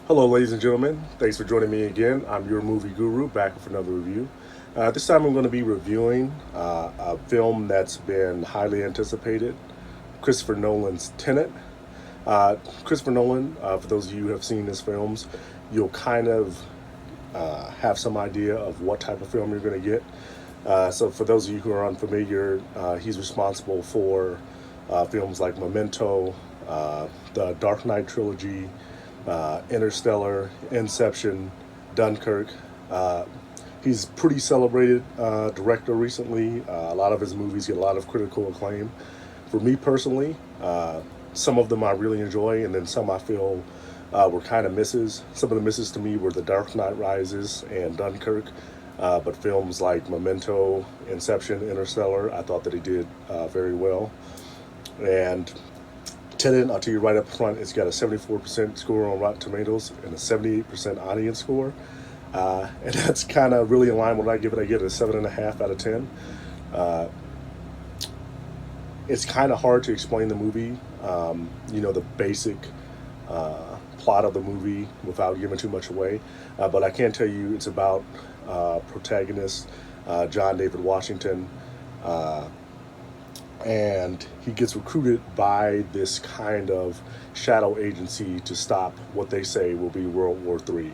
Hello, ladies and gentlemen. Thanks for joining me again. I'm your movie guru, back with another review. This time I'm going to be reviewing a film that's been highly anticipated, Christopher Nolan's Tenet. Christopher Nolan, for those of you who have seen his films, you'll kind of have some idea of what type of film you're going to get. So, for those of you who are unfamiliar, he's responsible for films like Memento, the Dark Knight trilogy, Interstellar, Inception, Dunkirk. He's pretty celebrated director recently. A lot of his movies get a lot of critical acclaim. For me personally, some of them I really enjoy, and then some I feel were kind of misses. Some of the misses to me were The Dark Knight Rises and Dunkirk. But films like Memento, Inception, Interstellar, I thought that he did very well. And Tenet, I'll tell you right up front, it's got a 74% score on Rotten Tomatoes and a 78% audience score. And that's kind of really in line with what I give it. I give it a 7.5 out of 10. Uh, it's kind of hard to explain the movie, the basic plot of the movie without giving too much away. But I can tell you it's about protagonist John David Washington. Uh, and he gets recruited by this kind of shadow agency to stop what they say will be World War III.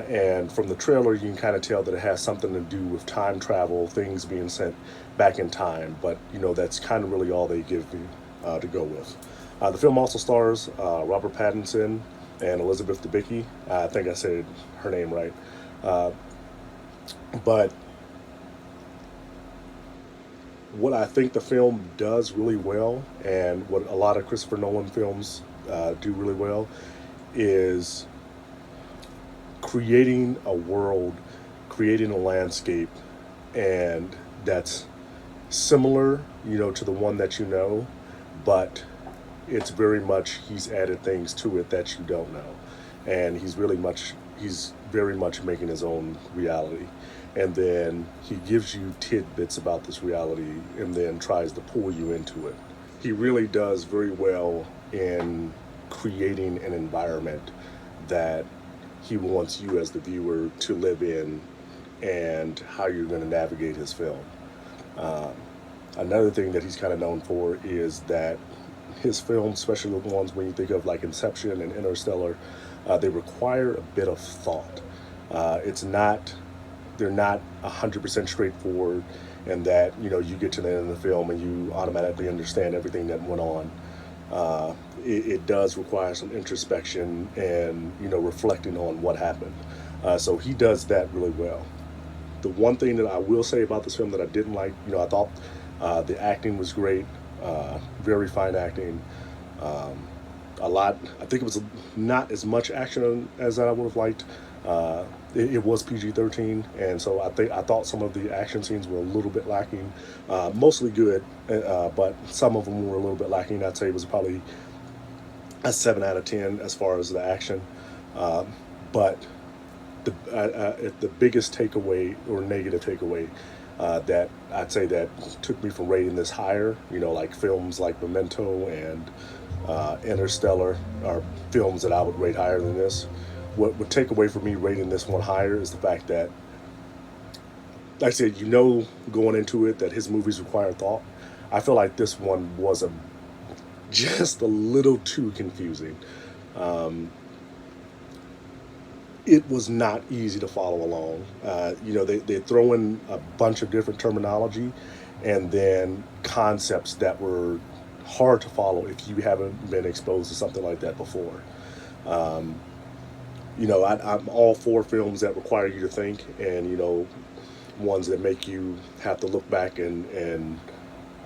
And from the trailer, you can kind of tell that it has something to do with time travel, things being sent back in time. But that's kind of really all they give me to go with. The film also stars Robert Pattinson and Elizabeth Debicki. I think I said her name right. Uh, but what I think the film does really well, and what a lot of Christopher Nolan films do really well, is creating a world, creating a landscape, and that's similar, to the one that but it's very much he's added things to it that you don't know, and he's very much making his own reality, and then he gives you tidbits about this reality and then tries to pull you into it. He really does very well in creating an environment that he wants you as the viewer to live in and how you're going to navigate his film. Um, Another thing that he's kind of known for is that his films, especially the ones when you think of like Inception and Interstellar, they require a bit of thought. It's not They're not 100% straightforward, and that you get to the end of the film and you automatically understand everything that went on. It does require some introspection and reflecting on what happened. So he does that really well. The one thing that I will say about this film that I didn't like, I thought the acting was great, very fine acting. Um, a lot. I think it was not as much action as I would have liked. It was PG-13, and so I thought some of the action scenes were a little bit lacking. Mostly good, but some of them were a little bit lacking. I'd say it was probably a 7 out of 10 as far as the action. But the biggest takeaway or negative takeaway that I'd say that took me from rating this higher, like films like Memento and Interstellar are films that I would rate higher than this. What would take away from me rating this one higher is the fact that, like I said, going into it that his movies require thought. I feel like this one was just a little too confusing. Um, it was not easy to follow along. They throw in a bunch of different terminology and then concepts that were hard to follow if you haven't been exposed to something like that before. Um, I'm all for films that require you to think, and ones that make you have to look back and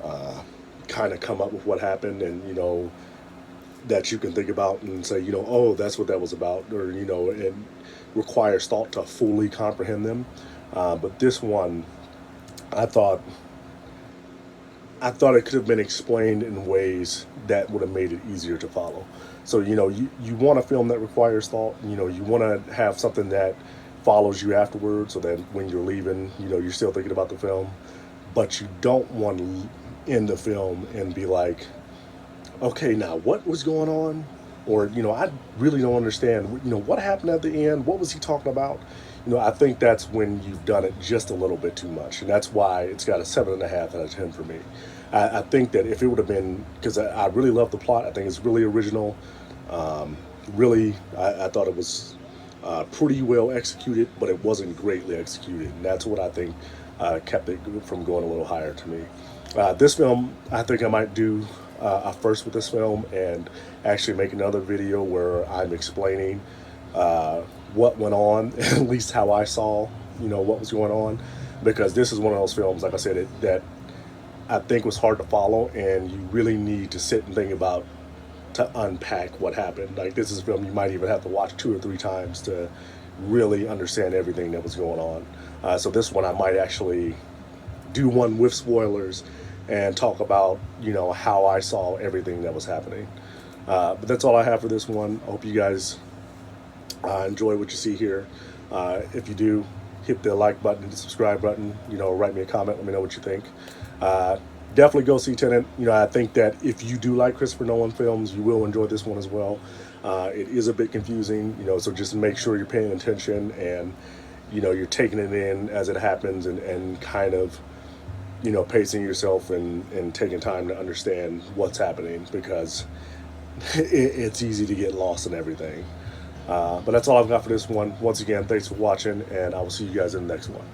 uh, kind of come up with what happened, and that you can think about and say, oh, that's what that was about, or and requires thought to fully comprehend them. But this one, I thought I thought it could have been explained in ways that would have made it easier to follow. So, you want a film that requires thought, you want to have something that follows you afterwards so that when you're leaving, you're still thinking about the film. But you don't want to end the film and be like, okay, now what was going on? or I really don't understand. What happened at the end? What was he talking about? I think that's when you've done it just a little bit too much, and that's why it's got a 7.5 out of 10 for me. I think that if it would have been, because I really love the plot, I think it's really original. Really, I thought it was pretty well executed, but it wasn't greatly executed, and that's what I think kept it from going a little higher to me. This film, I think I might do a first with this film and actually make another video where I'm explaining what went on, at least how I saw, what was going on, because this is one of those films, like I said, that I think was hard to follow, and you really need to sit and think about to unpack what happened. Like, this is a film you might even have to watch 2 or 3 times to really understand everything that was going on. So this one I might actually do one with spoilers and talk about how I saw everything that was happening. But that's all I have for this one. I hope you guys enjoy what you see here. If you do, hit the like button and the subscribe button. Write me a comment. Let me know what you think. Definitely go see Tenet. I think that if you do like Christopher Nolan films, you will enjoy this one as well. It is a bit confusing, so just make sure you're paying attention and you're taking it in as it happens, and kind of pacing yourself and taking time to understand what's happening, because it's easy to get lost in everything. But that's all I've got for this one. Once again, thanks for watching, and I will see you guys in the next one.